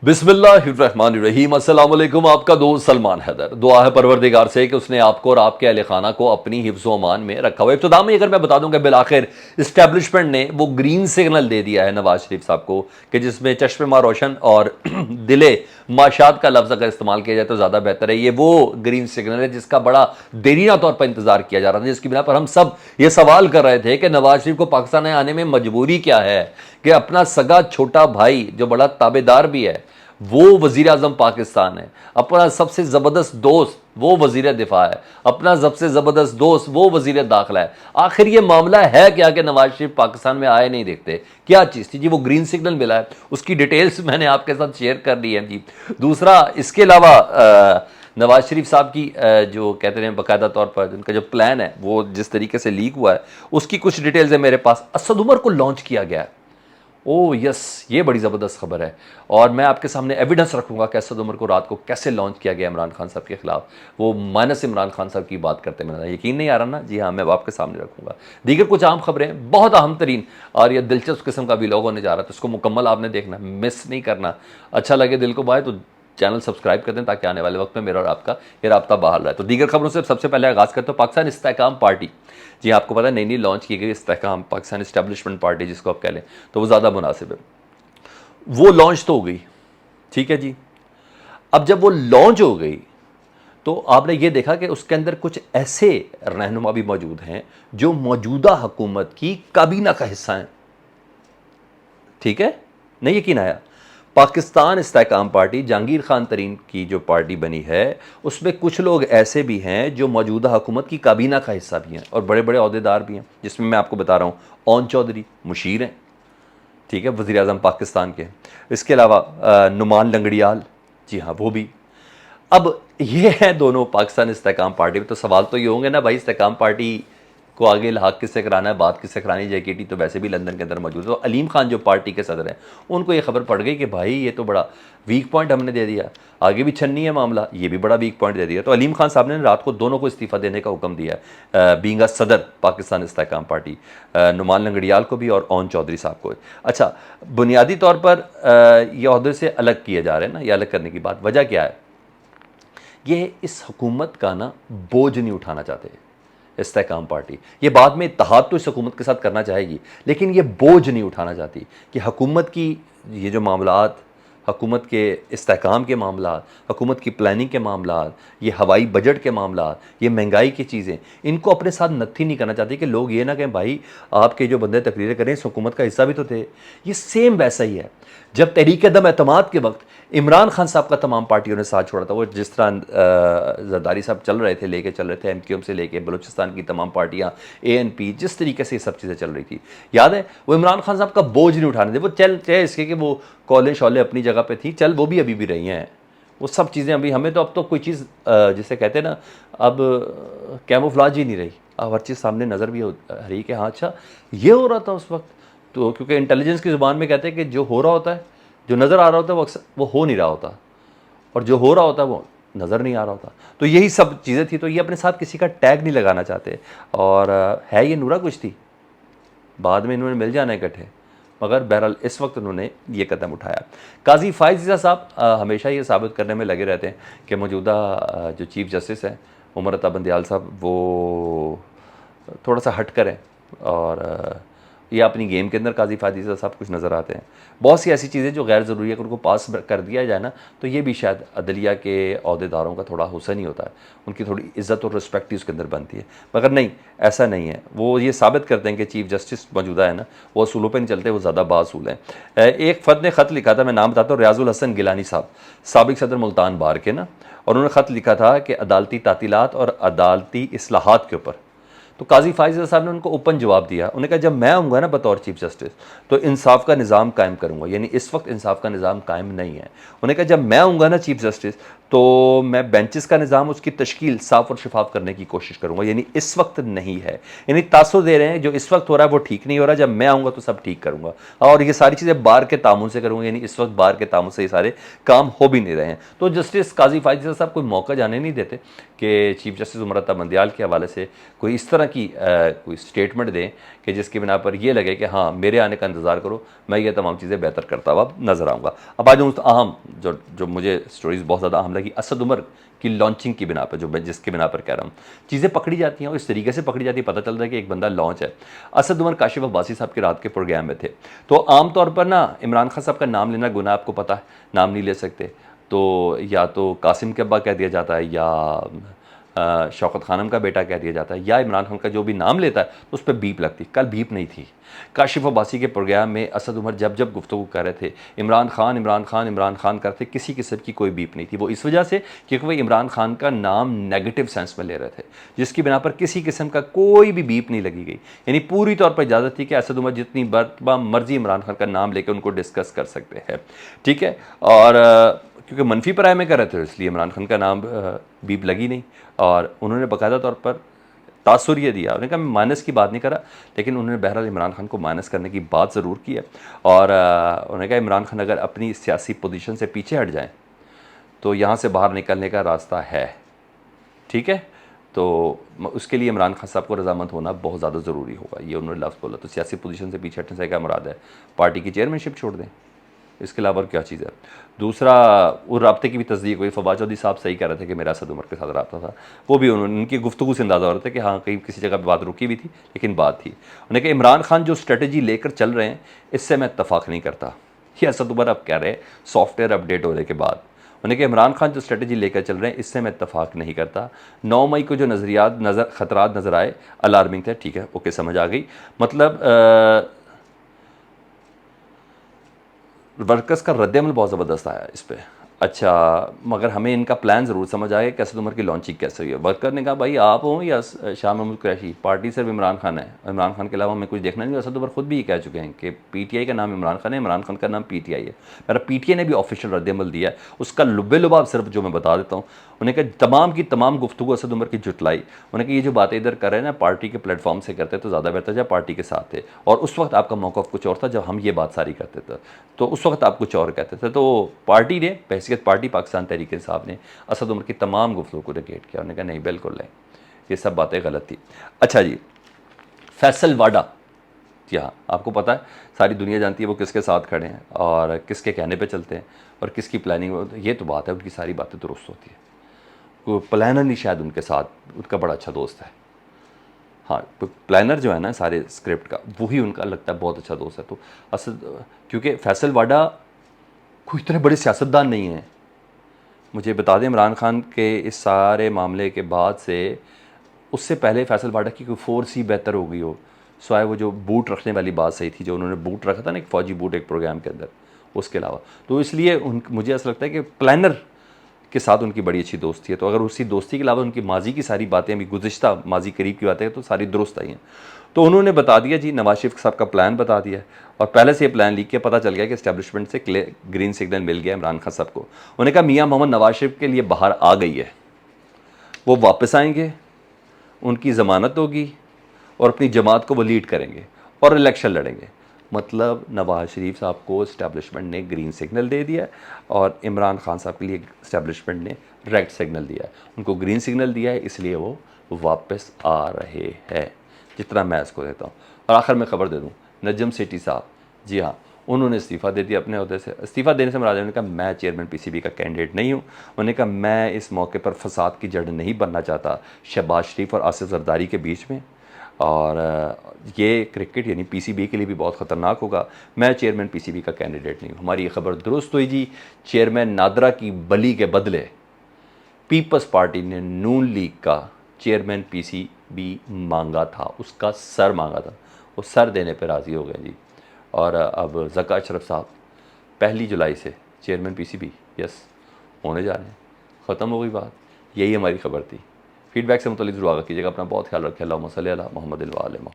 बिस्मिल्लाहिर्रहमानिर्रहीम। अस्सलाम वालेकुम। आपका दोस्त सलमान हैदर। दुआ है परवरदिगार से कि उसने आपको और आपके अहले खाना को अपनी हिफ्ज़ व अमान में रखा हुआ। इब्तिदा में अगर मैं बता दूं कि बिलाखिर इस्टेब्लिशमेंट ने वो ग्रीन सिग्नल दे दिया है नवाज शरीफ साहब को कि जिसमें चश्मे मा रोशन और दिले माशात का लफ्ज़ अगर इस्तेमाल किया जाए तो ज़्यादा बेहतर है। ये वो ग्रीन सिग्नल है जिसका बड़ा देरीना तौर पर इंतजार किया जा रहा था, जिसकी बिना पर हम सब ये सवाल कर रहे थे कि नवाज शरीफ को पाकिस्तान में आने में मजबूरी क्या है कि अपना सगा छोटा भाई जो बड़ा ताबेदार भी है वो वजीर आजम पाकिस्तान है, अपना सबसे ज़बरदस्त दोस्त वो वजीर दिफा है, अपना सबसे ज़बरदस्त दोस्त वो वजीर दाखिला है। आखिर ये मामला है क्या कि नवाज शरीफ पाकिस्तान में आए नहीं देखते? क्या चीज़ थी जी? वो ग्रीन सिग्नल मिला है, उसकी डिटेल्स मैंने आपके साथ शेयर कर दी है जी। दूसरा, इसके अलावा नवाज शरीफ साहब की जो कहते हैं बाकायदा तौर पर उनका जो प्लान है वो जिस तरीके से लीक हुआ है उसकी कुछ डिटेल्स है मेरे पास। असद उमर को लॉन्च किया गया है। ओह यस, ये बड़ी ज़बरदस्त खबर है और मैं आपके सामने एविडेंस रखूंगा कि असद उमर को रात को कैसे लॉन्च किया गया इमरान खान साहब के खिलाफ। वो माइनस इमरान खान साहब की बात करते मेरा यकीन नहीं आ रहा ना? जी हाँ, मैं आपके सामने रखूंगा। दीगर कुछ आम खबरें बहुत अहम तरीन और ये दिलचस्प किस्म का व्लॉग होने जा रहा है, तो इसको मुकम्मल आपने देखना, मिस नहीं करना। अच्छा लगे दिल को बाय तो चैनल सब्सक्राइब कर दें ताकि आने वाले वक्त में मेरा और आपका ये राब्ता बहाल रहे। तो दीगर खबरों से सबसे पहले आगाज़ करते हो पाकिस्तान इस्तेहकाम पार्टी। जी आपको पता है नई नई लॉन्च की गई इस्तेहकाम पाकिस्तान इस्टेब्लिशमेंट पार्टी जिसको आप कह लें तो वो ज़्यादा मुनासिब है। वो लॉन्च तो हो गई, ठीक है जी। अब जब वो लॉन्च हो गई तो आपने ये देखा कि उसके अंदर कुछ ऐसे रहनुमा भी मौजूद हैं जो मौजूदा हुकूमत की काबीना का हिस्सा हैं, ठीक है? नहीं यकीन आया? पाकिस्तान इस्तेहकाम पार्टी जहांगीर खान तरीन की जो पार्टी बनी है उसमें कुछ लोग ऐसे भी हैं जो मौजूदा हुकूमत की काबीना का हिस्सा भी हैं और बड़े बड़े अहदेदार भी हैं, जिसमें मैं आपको बता रहा हूँ ओन चौधरी मुशीर हैं, ठीक है, वज़ीर आज़म पाकिस्तान के। इसके अलावा नुमान लंगड़ियाल, जी हाँ वो भी। अब ये हैं दोनों पाकिस्तान इस्तेहकाम पार्टी में। तो सवाल तो ये होंगे ना भाई, इस्तेहकाम पार्टी को आगे इल्हाक किससे कराना है, बात किससे करानी? JKT तो वैसे भी लंदन के अंदर मौजूद है। तो अलीम खान जो पार्टी के सदर हैं उनको ये खबर पड़ गई कि भाई ये तो बड़ा वीक पॉइंट हमने दे दिया, आगे भी छन्नी है मामला, ये भी बड़ा वीक पॉइंट दे दिया। तो अलीम खान साहब ने रात को दोनों को इस्तीफ़ा देने का हुक्म दिया, बींगा सदर पाकिस्तान इस्तेहकाम पार्टी, नुमान लंगड़ियाल को भी और ओन चौधरी साहब को। अच्छा, बुनियादी तौर पर ये अहदे से अलग किए जा रहे हैं ना, ये अलग करने की बात वजह क्या है? ये इस हुकूमत का ना बोझ नहीं उठाना चाहते इस्तेहकाम पार्टी। ये बाद में इत्तेहाद तो इस हुकूमत के साथ करना चाहेगी लेकिन ये बोझ नहीं उठाना चाहती कि हुकूमत की ये जो मामलात, हुकूमत के इस्तेहकाम के मामलात, हुकूमत की प्लानिंग के मामलात, ये हवाई बजट के मामलात, ये महंगाई की चीज़ें, इनको अपने साथ नत्थी नहीं करना चाहती कि लोग ये ना कहें भाई आपके जो बंदे तकरीरें करें इस हुकूमत का हिस्सा भी तो थे। ये सेम वैसा ही है जब तहरीक दम एतमाद के वक्त इमरान खान साहब का तमाम पार्टियों ने साथ छोड़ा था। वो जिस तरह जरदारी साहब चल रहे थे, लेके चल रहे थे, MQM से लेके बलूचिस्तान की तमाम पार्टियाँ, ANP, जिस तरीके से ये सब चीज़ें चल रही थी, याद है? वो इमरान खान साहब का बोझ नहीं उठाने थे। वो चल चाहे इसके कि वो कॉलें शौलें अपनी जगह पे थी, चल वो भी अभी भी रही हैं, वो सब चीज़ें अभी। हमें तो अब तो कोई चीज़ जिसे कहते हैं ना, अब कैमोफ्लाज ही नहीं रही, अब हर चीज़ सामने नज़र भी हो रही है कि हाँ अच्छा ये हो रहा था उस वक्त। तो क्योंकि इंटेलिजेंस की ज़ुबान में कहते हैं कि जो हो रहा होता है, जो नज़र आ रहा होता है वो अक्सर वो हो नहीं रहा होता, और जो हो रहा होता है वो नज़र नहीं आ रहा होता। तो यही सब चीज़ें थी। तो ये अपने साथ किसी का टैग नहीं लगाना चाहते और है ये नूरा कुछ थी, बाद में इन्होंने मिल जाना इकट्ठे, मगर बहरहाल इस वक्त उन्होंने ये कदम उठाया। काजी फ़ाइज़ ईसा साहब हमेशा ये साबित करने में लगे रहते हैं कि मौजूदा जो चीफ़ जस्टिस हैं उमर अता बंदियाल साहब वो थोड़ा सा हट कर हैं और ये अपनी गेम के अंदर काजी फ़ाइज़ ईसा साहब कुछ नज़र आते हैं। बहुत सी ऐसी चीज़ें जो गैर ज़रूरी है कि उनको पास कर दिया जाए ना, तो ये भी शायद अदलिया के अहदेदारों का थोड़ा हुस्न ही होता है, उनकी थोड़ी इज़्ज़त और रिस्पेक्ट ही उसके अंदर बनती है। मगर नहीं, ऐसा नहीं है। वो ये साबित करते हैं कि चीफ़ जस्टिस मौजूदा है ना, वो असूलों पर नहीं चलते, वो ज़्यादा बासूल हैं। एक फ़र्द ने ख़त लिखा था, मैं नाम बताता हूँ, रियाजुल हसन गिलानी साहब, साबिक़ सदर मुल्तान बार के ना, और उन्होंने ख़त लिखा था कि अदालती तातीलात और अदालती इस्लाहात के ऊपर। तो काजी फ़ाइज़ साहब ने उनको ओपन जवाब दिया। उन्होंने कहा जब मैं आऊँगा ना बतौर चीफ जस्टिस तो इंसाफ का निज़ाम कायम करूँगा, यानी इस वक्त इंसाफ का निज़ाम कायम नहीं है। उन्होंने कहा जब मैं आऊँगा ना चीफ जस्टिस तो मैं बेंचेस का निज़ाम, उसकी तश्कील साफ़ और शफाफ करने की कोशिश करूँगा, यानी इस वक्त नहीं है। यानी तासुर दे रहे हैं जो इस वक्त हो रहा है वो ठीक नहीं हो रहा, जब मैं आऊँगा तो सब ठीक करूँगा और ये सारी चीज़ें बार के तामुन से करूँगा, यानी इस वक्त बार के तामुन से ये सारे काम हो भी नहीं रहे हैं। तो जस्टिस काजी फ़ाइज़ साहब कोई मौका जाने नहीं देते कि चीफ जस्टिस उमर अता बंदियाल के हवाले से कोई इस तरह तरह की कोई स्टेटमेंट दें कि जिसकी बिना पर यह लगे कि हाँ मेरे आने का इंतज़ार करो, मैं ये तमाम चीज़ें बेहतर करता हुआ नज़र आऊँगा। अब आ जाऊँ तो अहम जो मुझे स्टोरीज़ बहुत ज़्यादा अहम लगी, असद उमर की लॉन्चिंग की बिना पर, जो मैं जिसके बिना पर कह रहा हूँ, चीज़ें पकड़ी जाती हैं और इस तरीके से पकड़ी जाती है, पता चलता है कि एक बंदा लॉन्च है। असद उमर काशिफ अब्बासी साहब के रात के प्रोग्राम में थे, तो आमतौर पर ना इमरान खान साहब का नाम लेना गुनाह, आपको पता है, नाम नहीं ले सकते, तो या तो कासिम के अब्बा कह दिया जाता है, या शौकत खानम का बेटा कह दिया जाता है, या इमरान खान का जो भी नाम लेता है तो उस पर बीप लगती। कल बीप नहीं थी। काशिफ अब्बासी के प्रोग्राम में असद उमर जब जब गुफ्तगू कर रहे थे, इमरान खान इमरान खान इमरान खान करते, किसी किस्म की कोई बीप नहीं थी। वो इस वजह से क्योंकि वो इमरान खान का नाम नेगेटिव सेंस में ले रहे थे, जिसकी बिना पर किसी किस्म का कोई भी बीप नहीं लगी गई। यानी पूरी तौर पर इजाज़त थी कि असद उमर जितनी मर्जी इमरान खान का नाम लेकर उनको डिस्कस कर सकते हैं, ठीक है। और क्योंकि मनफी पराए में कर रहे थे, इसलिए इमरान खान का नाम बीप लगी नहीं। और उन्होंने बाकायदा तौर पर तासुर ये दिया, उन्होंने कहा मैं माइनस की बात नहीं करा, लेकिन उन्होंने बहरहाल इमरान खान को माइनस करने की बात ज़रूर की है। और उन्होंने कहा इमरान खान अगर अपनी सियासी पोजीशन से पीछे हट जाएं तो यहाँ से बाहर निकलने का रास्ता है, ठीक है। तो उसके लिए इमरान खान साहब को रजामंद होना बहुत ज़्यादा ज़रूरी होगा, ये उन्होंने लफ्ज़ बोला। तो सियासी पोजीशन से पीछे हटने से क्या मुराद है, पार्टी की चेयरमैनशिप छोड़ दें, इसके अलावा क्या चीज़ है। दूसरा, वो रब्ते की भी तस्दीक हुई, फवाद चौधरी साहब सही कह रहे थे कि मेरा असद उमर के साथ रब्ता था, वो भी उन्होंने उनकी गुफ्तगू से अंदाज़ा हो रहा था कि हाँ कहीं किसी जगह पर बात रुकी भी थी, लेकिन बात थी। उन्होंने कहा इमरान खान जो स्ट्रेटजी लेकर चल रहे हैं इससे मैं इत्तफाक नहीं करता। ये असद उमर अब कह रहे हैं सॉफ्टवेयर अपडेट होने के बाद। उन्होंने कहा इमरान खान जो स्ट्रेटजी लेकर चल रहे हैं इससे मैं इत्तफाक नहीं करता। 9 मई को जो खतरात नज़र आए अलार्मिंग थे, ठीक है, ओके, समझ आ गई। मतलब वर्कर्स का रद्द-ए-अमल बहुत ज़बरदस्त आया इस पर। अच्छा, मगर हमें इनका प्लान ज़रूर समझ आया कि असद उमर की लॉन्चिंग कैसे हुई है। वर्कर ने कहा भाई आप हो या शाह महमूद कुरैशी, पार्टी सिर्फ इमरान खान है, इमरान खान के अलावा हमें कुछ देखना नहीं। असद उमर खुद भी ये कह चुके हैं कि पीटीआई का नाम इमरान खान है, इमरान खान का नाम पीटीआई है। मेरा पीटीआई ने भी ऑफिशियल रद्द-ए-अमल दिया है, उसका लुबे-लुबाब सिर्फ जो मैं बता देता हूँ। उन्हें कहा तमाम की तमाम गुफ्तगू असद उमर की जुटलाई। उन्हें कहा ये जो बातें इधर कर रहे हैं ना पार्टी के प्लेटफॉर्म से करते तो ज़्यादा बेहतर, जब पार्टी के साथ थे, और उस वक्त आपका मौक़िफ़ कुछ और था जब हम ये बात सारी करते थे, तो उस वक्त आप कुछ और कहते थे। तो पार्टी ने बहैसियत पार्टी पाकिस्तान तहरीक इंसाफ ने असद उमर की तमाम गुफ्तगू को रिजेक्ट किया। उन्होंने कहा नहीं बिल्कुल नहीं, ये सब बातें गलत थी। अच्छा जी, फैसल वाडा, जी हाँ, आपको पता है, सारी दुनिया जानती है वो किसके साथ खड़े हैं और किसके कहने पे चलते हैं और किसकी प्लानिंग। ये तो बात है, उनकी सारी बातें दुरुस्त होती है। कोई प्लानर नहीं शायद उनके साथ, उनका बड़ा अच्छा दोस्त है। हाँ, तो प्लानर जो है ना सारे स्क्रिप्ट का, वही उनका लगता है बहुत अच्छा दोस्त है। तो असद, क्योंकि फैसल वाडा कोई इतने बड़े सियासतदान नहीं हैं। मुझे बता दें, इमरान खान के इस सारे मामले के बाद से, उससे पहले फैसल वाडा की कोई 4C बेहतर हो गई हो, स्वाय वो जो बूट रखने वाली बात सही थी, जो उन्होंने बूट रखा था ना एक फ़ौजी बूट एक प्रोग्राम के अंदर, उसके अलावा। तो इसलिए मुझे ऐसा लगता है कि प्लानर के साथ उनकी बड़ी अच्छी दोस्ती है। तो अगर उसी दोस्ती के अलावा उनकी माजी की सारी बातें, अभी गुज़िश्ता माजी करीब की बातें हैं, तो सारी दुरुस्त आई हैं। तो उन्होंने बता दिया जी, नवाज शरीफ साहब का प्लान बता दिया, और पहले से ये प्लान लीक किया, पता चल गया कि इस्टेब्लिशमेंट से ग्रीन सिग्नल मिल गया इमरान खान साहब को। उन्होंने कहा मियाँ मोहम्मद नवाज शरीफ के लिए बाहर आ गई है, वो वापस आएंगे, उनकी ज़मानत होगी और अपनी जमात को वो लीड करेंगे और इलेक्शन लड़ेंगे। मतलब नवाज शरीफ साहब को इस्टेब्लिशमेंट ने ग्रीन सिग्नल दे दिया और इमरान खान साहब के लिए इस्टेब्लिशमेंट ने रेड सिग्नल दिया है। उनको ग्रीन सिग्नल दिया है, इसलिए वो वापस आ रहे हैं, जितना मैं इसको देता हूँ। और आखिर में खबर दे दूँ, नजम सेठी साहब, जी हाँ, उन्होंने इस्तीफ़ा दे दिया अपने अहदे से। इस्तीफ़ा देने से मुराद, ने कहा मैं चेयरमैन पीसीबी का कैंडिडेट नहीं हूँ। उन्होंने कहा मैं इस मौके पर फसाद की जड़ नहीं बनना चाहता शहबाज शरीफ और आसिफ जरदारी के बीच में, और ये क्रिकेट यानी पीसीबी के लिए भी बहुत ख़तरनाक होगा। मैं चेयरमैन पीसीबी का कैंडिडेट नहीं हूँ। हमारी ये खबर दुरुस्त हुई जी। चेयरमैन नादरा की बली के बदले पीपल्स पार्टी ने नून लीग का चेयरमैन पीसीबी मांगा था, उसका सर मांगा था, वो सर देने पर राज़ी हो गए जी। और अब ज़का अशरफ साहब 1 जुलाई से चेयरमैन पीसीबी यस होने जा रहे हैं। ख़त्म हो गई बात। यही हमारी खबर थी। फीडबैक से मुतल्लिक़ ज़रूर आगाह कीजिएगा। अपना बहुत ख्याल रखें। अल्लाहुम्मा सल्ली अला मुहम्मद व आले मुहम्मद।